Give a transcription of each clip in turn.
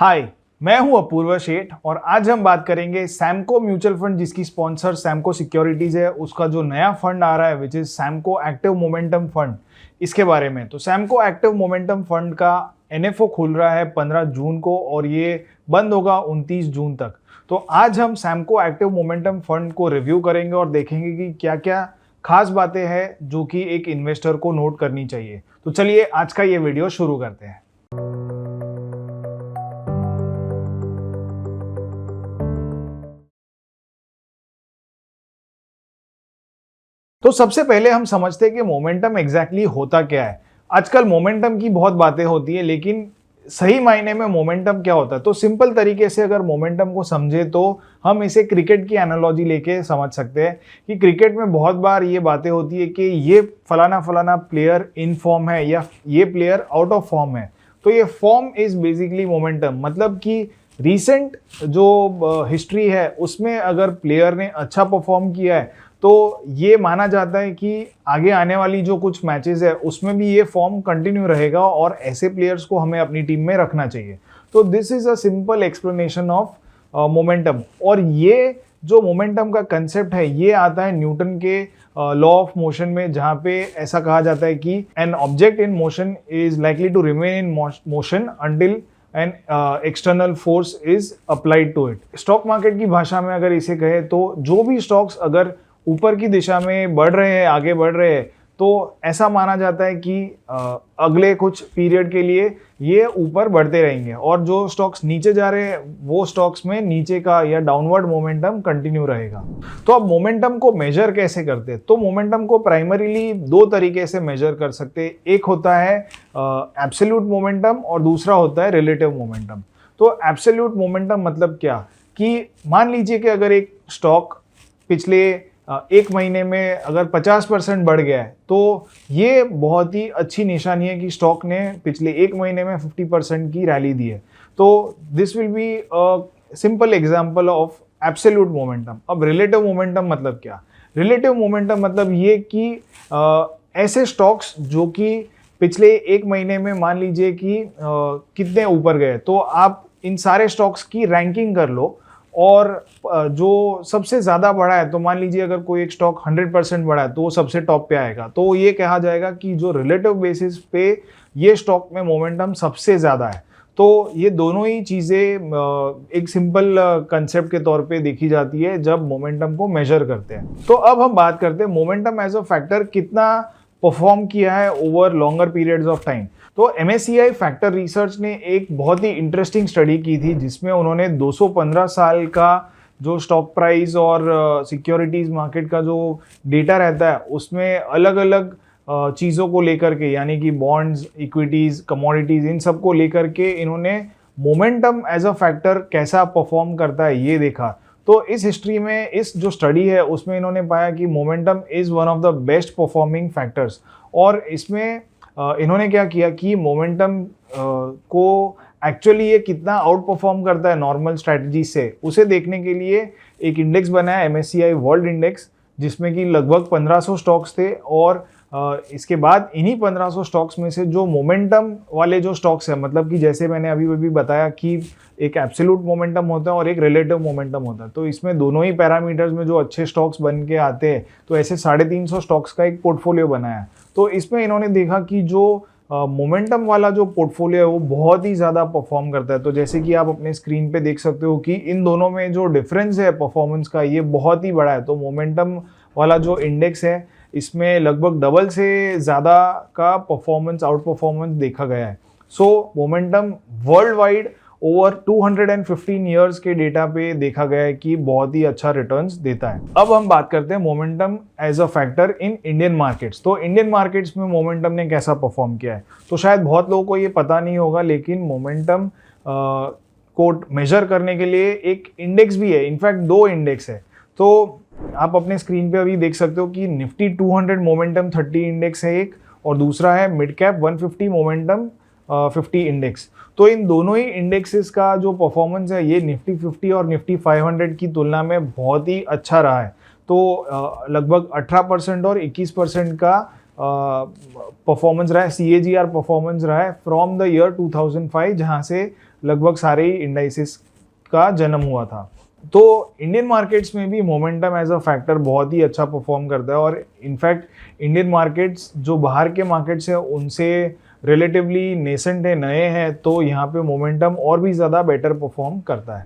हाय, मैं हूं अपूर्वा शेठ और आज हम बात करेंगे सैमको म्यूचुअल फंड जिसकी स्पॉन्सर सैमको सिक्योरिटीज है, उसका जो नया फंड आ रहा है which is Samco active momentum fund, इसके बारे में। तो सैमको एक्टिव मोमेंटम फंड का एनएफओ खुल रहा है 15 जून को और ये बंद होगा 29 जून तक। तो आज हम सैमको एक्टिव मोमेंटम फंड को रिव्यू करेंगे और देखेंगे कि क्या क्या खास बातें हैं जो कि एक इन्वेस्टर को नोट करनी चाहिए। तो चलिए आज का ये वीडियो शुरू करते हैं। तो सबसे पहले हम समझते हैं कि मोमेंटम एग्जैक्टली होता क्या है। आजकल मोमेंटम की बहुत बातें होती है, लेकिन सही मायने में मोमेंटम क्या होता है? तो सिंपल तरीके से अगर मोमेंटम को समझे तो हम इसे क्रिकेट की एनालॉजी लेके समझ सकते हैं कि क्रिकेट में बहुत बार ये बातें होती है कि ये फलाना फलाना प्लेयर इन फॉर्म है या ये प्लेयर आउट ऑफ फॉर्म है। तो ये फॉर्म इज बेसिकली मोमेंटम, मतलब कि रीसेंट जो हिस्ट्री है उसमें अगर प्लेयर ने अच्छा परफॉर्म किया है तो ये माना जाता है कि आगे आने वाली जो कुछ मैचेस है उसमें भी ये फॉर्म कंटिन्यू रहेगा और ऐसे प्लेयर्स को हमें अपनी टीम में रखना चाहिए। तो this is a simple explanation of momentum. और ये जो मोमेंटम का कंसेप्ट है ये आता है न्यूटन के लॉ ऑफ मोशन में, जहाँ पे ऐसा कहा जाता है कि an object in motion is likely to remain in motion until an external force is applied to it. Stock market की भाषा में अगर इसे कहे तो जो भी स्टॉक्स अगर ऊपर की दिशा में बढ़ रहे हैं, आगे बढ़ रहे हैं, तो ऐसा माना जाता है कि अगले कुछ पीरियड के लिए ये ऊपर बढ़ते रहेंगे, और जो स्टॉक्स नीचे जा रहे हैं वो स्टॉक्स में नीचे का या डाउनवर्ड मोमेंटम कंटिन्यू रहेगा। तो अब मोमेंटम को मेजर कैसे करते हैं? तो मोमेंटम को प्राइमरीली दो तरीके से मेजर कर सकते हैं। एक होता है एब्सोल्यूट मोमेंटम और दूसरा होता है रिलेटिव मोमेंटम। तो एब्सोल्यूट मोमेंटम मतलब क्या कि मान लीजिए कि अगर एक स्टॉक पिछले एक महीने में अगर 50% बढ़ गया है तो ये बहुत ही अच्छी निशानी है कि स्टॉक ने पिछले एक महीने में 50% की रैली दी है। तो this will be a simple example of absolute momentum. अब रिलेटिव मोमेंटम मतलब क्या? रिलेटिव मोमेंटम मतलब ये कि ऐसे स्टॉक्स जो कि पिछले एक महीने में मान लीजिए कि कितने ऊपर गए, तो आप इन सारे स्टॉक्स की रैंकिंग कर लो और जो सबसे ज़्यादा बढ़ा है, तो मान लीजिए अगर कोई एक स्टॉक 100% बढ़ा है तो वो सबसे टॉप पे आएगा। तो ये कहा जाएगा कि जो रिलेटिव बेसिस पे ये स्टॉक में मोमेंटम सबसे ज़्यादा है। तो ये दोनों ही चीज़ें एक सिंपल कंसेप्ट के तौर पे देखी जाती है जब मोमेंटम को मेजर करते हैं। तो अब हम बात करते हैं मोमेंटम एज अ फैक्टर कितना परफॉर्म किया है over longer periods of time. तो MSCI फैक्टर रिसर्च ने एक बहुत ही इंटरेस्टिंग स्टडी की थी जिसमें उन्होंने 215 साल का जो स्टॉक प्राइस और सिक्योरिटीज मार्केट का जो डेटा रहता है उसमें अलग अलग चीज़ों को लेकर के, यानी कि बॉन्ड्स, इक्विटीज, कमोडिटीज, इन सब को लेकर के इन्होंने मोमेंटम एज अ फैक्टर कैसा परफॉर्म करता है ये देखा। तो इस हिस्ट्री में इस जो स्टडी है उसमें इन्होंने पाया कि momentum is one of the best performing factors. और इसमें इन्होंने क्या किया कि मोमेंटम को एक्चुअली ये कितना आउट परफॉर्म करता है नॉर्मल स्ट्रैटेजी से, उसे देखने के लिए एक इंडेक्स बनाया MSCI वर्ल्ड इंडेक्स, जिसमें कि लगभग 1500 स्टॉक्स थे। और इसके बाद इन्हीं 1500 स्टॉक्स में से जो मोमेंटम वाले जो स्टॉक्स हैं, मतलब कि जैसे मैंने अभी बताया कि एक एब्सोल्यूट मोमेंटम होता है और एक रिलेटिव मोमेंटम होता है, तो इसमें दोनों ही पैरामीटर्स में जो अच्छे स्टॉक्स बन के आते हैं, तो ऐसे 350 स्टॉक्स का एक पोर्टफोलियो बनाया। तो इसमें इन्होंने देखा कि जो मोमेंटम वाला जो पोर्टफोलियो है वो बहुत ही ज़्यादा परफॉर्म करता है। तो जैसे कि आप अपने स्क्रीन पे देख सकते हो कि इन दोनों में जो डिफरेंस है परफॉर्मेंस का ये बहुत ही बड़ा है। तो मोमेंटम वाला जो इंडेक्स है इसमें लगभग डबल से ज़्यादा का परफॉर्मेंस, आउट परफॉर्मेंस देखा गया है। सो momentum world wide over 215 years के डेटा पे देखा गया है कि बहुत ही अच्छा रिटर्न्स देता है। अब हम बात करते हैं momentum as a factor in Indian markets. तो इंडियन मार्केट्स में मोमेंटम ने कैसा परफॉर्म किया है, तो शायद बहुत लोगों को ये पता नहीं होगा, लेकिन मोमेंटम को मेजर करने के लिए एक इंडेक्स भी है, इनफैक्ट दो इंडेक्स है। तो आप अपने स्क्रीन पे अभी देख सकते हो कि निफ्टी 200 मोमेंटम 30 इंडेक्स है एक, और दूसरा है मिड कैप 150 मोमेंटम 50 इंडेक्स। तो इन दोनों ही इंडेक्सेस का जो परफॉर्मेंस है ये निफ्टी 50 और निफ्टी 500 की तुलना में बहुत ही अच्छा रहा है। तो लगभग 18% और 21% का परफॉर्मेंस रहा है, CAGR परफॉर्मेंस रहा है फ्रॉम द ईयर 2005, जहाँ से लगभग सारे ही इंडाइसिस का जन्म हुआ था। तो इंडियन मार्केट्स में भी मोमेंटम एज अ फैक्टर बहुत ही अच्छा परफॉर्म करता है, और इनफैक्ट इंडियन मार्केट्स जो बाहर के मार्केट्स हैं उनसे रिलेटिवली नेसेंट है, नए हैं, तो यहाँ पे मोमेंटम और भी ज़्यादा बेटर परफॉर्म करता है।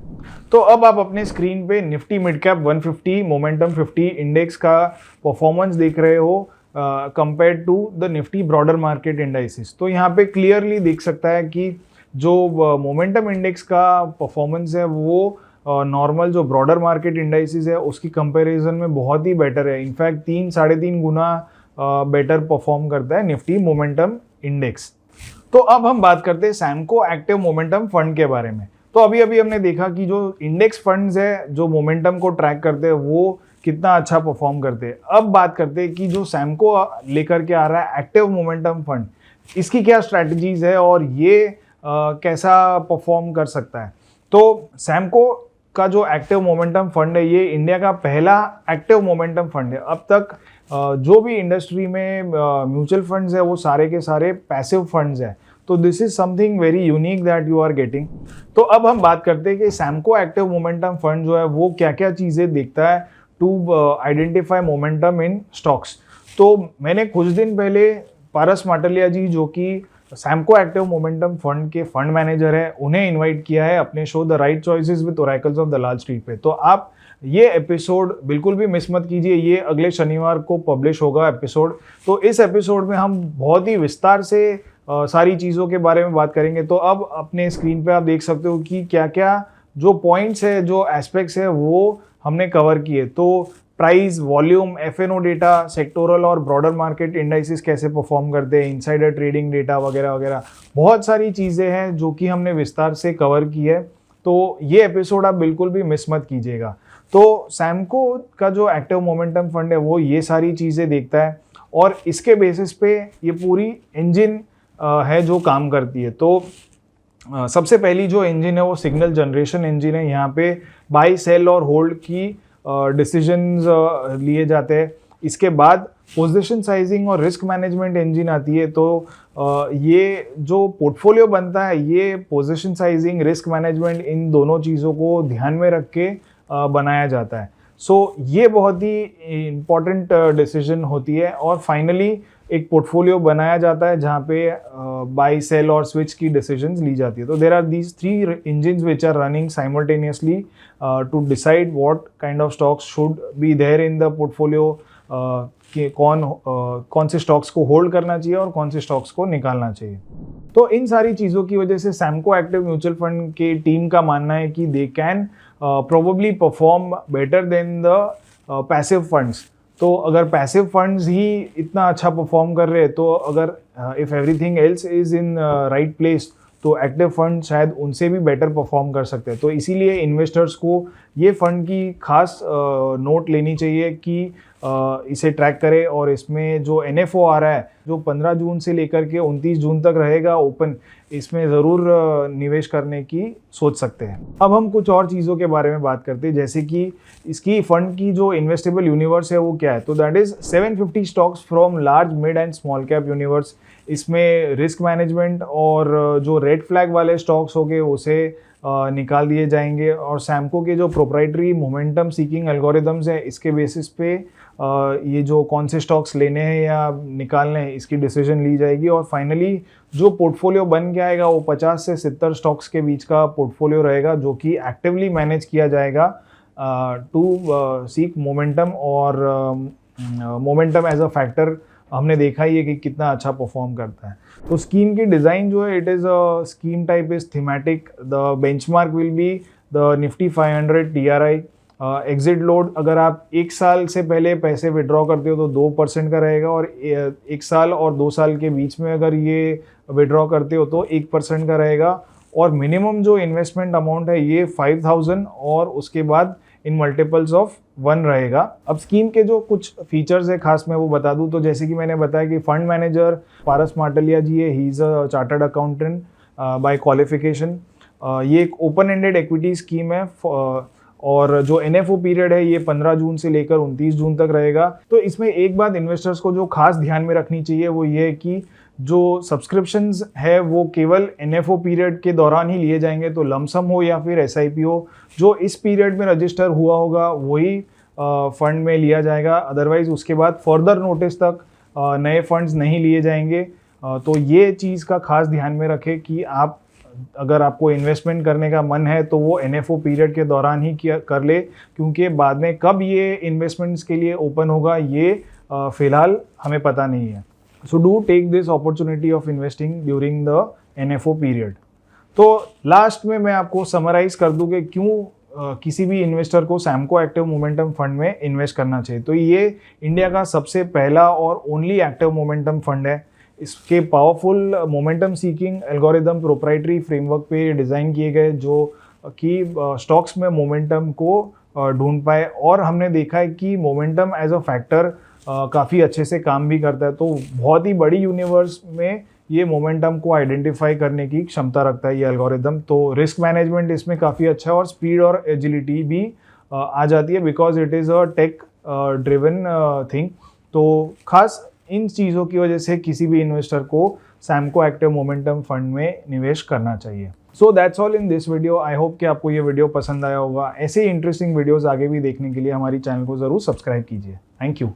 तो अब आप अपने स्क्रीन पे Nifty mid cap 150 momentum 50 index का परफॉर्मेंस देख रहे हो compare to the Nifty broader market indices. तो यहाँ पे क्लियरली देख सकता है कि जो मोमेंटम इंडेक्स का परफॉर्मेंस है वो नॉर्मल जो ब्रॉडर मार्केट इंडाइसिस है उसकी कंपैरिजन में बहुत ही बेटर है। इनफैक्ट 3-3.5 गुना बेटर परफॉर्म करता है निफ्टी मोमेंटम इंडेक्स। तो अब हम बात करते हैं सैमको एक्टिव मोमेंटम फंड के बारे में। तो अभी अभी हमने देखा कि जो इंडेक्स फंड्स है जो मोमेंटम को ट्रैक करते हैं वो कितना अच्छा परफॉर्म करते हैं। अब बात करते हैं कि जो सैमको लेकर के आ रहा है एक्टिव मोमेंटम फंड, इसकी क्या स्ट्रैटेजीज है और ये कैसा परफॉर्म कर सकता है। तो सैमको का जो एक्टिव मोमेंटम फंड है ये इंडिया का पहला एक्टिव मोमेंटम फंड है। अब तक जो भी इंडस्ट्री में म्यूचुअल फंड्स है वो सारे के सारे पैसिव फंड्स है। तो this is something very unique that you are getting. तो अब हम बात करते हैं कि सैमको एक्टिव मोमेंटम फंड जो है वो क्या क्या चीज़ें देखता है to identify momentum in stocks. तो मैंने कुछ दिन पहले पारस माटलिया जी जो कि सैमको एक्टिव मोमेंटम फंड के फंड मैनेजर है, उन्हें इनवाइट किया है अपने show the right choices with oracles of Dalal street पे। तो आप ये एपिसोड बिल्कुल भी मिस मत कीजिए, ये अगले शनिवार को पब्लिश होगा एपिसोड। तो इस एपिसोड में हम बहुत ही विस्तार से सारी चीज़ों के बारे में बात करेंगे। तो अब अपने स्क्रीन पे आप देख सकते हो कि क्या क्या जो पॉइंट्स है, जो एस्पेक्ट्स है वो हमने कवर किए। तो price, volume, F N O data, sectoral और ब्रॉडर मार्केट इंडाइसिस कैसे परफॉर्म करते हैं, इनसाइडर ट्रेडिंग डेटा वगैरह वगैरह, बहुत सारी चीज़ें हैं जो कि हमने विस्तार से कवर की है। तो ये एपिसोड आप बिल्कुल भी मिस मत कीजिएगा। तो सैमको का जो एक्टिव मोमेंटम फंड है वो ये सारी चीज़ें देखता है और इसके बेसिस पे ये पूरी इंजन है जो काम करती है। तो सबसे पहली जो इंजन है वो सिग्नल जनरेशन इंजन है। यहाँ पे बाई, सेल और होल्ड की डिसीजंस लिए जाते हैं। इसके बाद पोजीशन साइजिंग और रिस्क मैनेजमेंट इंजन आती है। तो ये जो पोर्टफोलियो बनता है ये पोजीशन साइजिंग, रिस्क मैनेजमेंट, इन दोनों चीज़ों को ध्यान में रख के बनाया जाता है। सो ये बहुत ही इम्पॉर्टेंट डिसीजन होती है। और फाइनली एक पोर्टफोलियो बनाया जाता है जहाँ पे बाई, सेल और स्विच की डिसीजंस ली जाती है। तो there are these 3 engines which are running simultaneously to decide what kind of stocks should be there in the portfolio, कि कौन से स्टॉक्स को होल्ड करना चाहिए और कौन से स्टॉक्स को निकालना चाहिए। तो इन सारी चीज़ों की वजह से सैमको एक्टिव म्यूचुअल फंड की टीम का मानना है कि they can probably perform better than the passive funds. तो अगर पैसिव फंड्स ही इतना अच्छा परफॉर्म कर रहे हैं तो अगर if everything else is in right place तो एक्टिव फंड शायद उनसे भी बेटर परफॉर्म कर सकते हैं। तो इसीलिए इन्वेस्टर्स को ये फंड की खास नोट लेनी चाहिए कि इसे ट्रैक करें। और इसमें जो NFO आ रहा है जो 15 जून से लेकर के 29 जून तक रहेगा ओपन, इसमें ज़रूर निवेश करने की सोच सकते हैं। अब हम कुछ और चीज़ों के बारे में बात करते हैं, जैसे कि इसकी फंड की जो इन्वेस्टेबल यूनिवर्स है वो क्या है। तो that is 750 stocks from large, mid and small cap universe. इसमें रिस्क मैनेजमेंट और जो रेड फ्लैग वाले स्टॉक्स हो गए उसे निकाल दिए जाएंगे। और सैमको के जो प्रोप्राइटरी मोमेंटम सीकिंग एल्गोरिदम्स है इसके बेसिस पे ये जो कौन से स्टॉक्स लेने हैं या निकालने हैं इसकी डिसीजन ली जाएगी। और फाइनली जो पोर्टफोलियो बन के आएगा वो 50 से 70 स्टॉक्स के बीच का पोर्टफोलियो रहेगा जो कि एक्टिवली मैनेज किया जाएगा टू सीक मोमेंटम। और मोमेंटम एज अ फैक्टर हमने देखा ही है कि कितना अच्छा परफॉर्म करता है। तो स्कीम की डिज़ाइन जो है, it is a scheme type is thematic. The benchmark will be the Nifty 500 TRI। Exit load अगर आप 1 साल से पहले पैसे विड्रॉ करते हो तो 2% का रहेगा, और 1 साल और 2 साल के बीच में अगर ये विड्रॉ करते हो तो 1% का रहेगा। और मिनिमम जो इन्वेस्टमेंट अमाउंट है ये 5000 और उसके बाद इन मल्टीपल्स ऑफ 1 रहेगा। अब स्कीम के जो कुछ फीचर्स है खास मैं वो बता दूं, तो जैसे कि मैंने बताया कि फंड मैनेजर पारस माटलिया जी है, he is a chartered accountant bye qualification. ये एक ओपन एंडेड इक्विटी स्कीम है और जो NFO पीरियड है ये 15 जून से लेकर 29 जून तक रहेगा। तो इसमें एक बात इन्वेस्टर्स को जो खास ध्यान में रखनी चाहिए वो ये है कि जो सब्सक्रिप्शंस है वो केवल NFO पीरियड के दौरान ही लिए जाएंगे, तो लमसम हो या फिर SIP हो, जो इस पीरियड में रजिस्टर हुआ होगा वही फंड में लिया जाएगा। अदरवाइज उसके बाद फर्दर नोटिस तक नए फंड्स नहीं लिए जाएंगे। तो ये चीज़ का खास ध्यान में रखें कि आप अगर आपको इन्वेस्टमेंट करने का मन है तो वो NFO पीरियड के दौरान ही कर ले, क्योंकि बाद में कब ये इन्वेस्टमेंट्स के लिए ओपन होगा ये फ़िलहाल हमें पता नहीं है। So do take this opportunity of investing during the NFO period. तो लास्ट में मैं आपको समराइज कर दूं कि क्यों किसी भी इन्वेस्टर को सैमको एक्टिव मोमेंटम फंड में इन्वेस्ट करना चाहिए। तो ये इंडिया का सबसे पहला और ओनली एक्टिव मोमेंटम फंड है। इसके powerful momentum seeking algorithm proprietary framework पे डिज़ाइन किए गए, जो कि स्टॉक्स में मोमेंटम को ढूंढ पाए। और हमने देखा है कि मोमेंटम एज अ फैक्टर काफ़ी अच्छे से काम भी करता है। तो बहुत ही बड़ी यूनिवर्स में ये मोमेंटम को आइडेंटिफाई करने की क्षमता रखता है ये एल्गोरिदम। तो रिस्क मैनेजमेंट इसमें काफ़ी अच्छा है और स्पीड और एजिलिटी भी आ जाती है, because it is a tech driven thing. तो खास इन चीज़ों की वजह से किसी भी इन्वेस्टर को सैमको एक्टिव मोमेंटम फंड में निवेश करना चाहिए। So that's all in this video. I hope कि आपको ये वीडियो पसंद आया होगा। ऐसे ही इंटरेस्टिंग वीडियोज़ आगे भी देखने के लिए हमारी चैनल को ज़रूर सब्सक्राइब कीजिए। Thank you.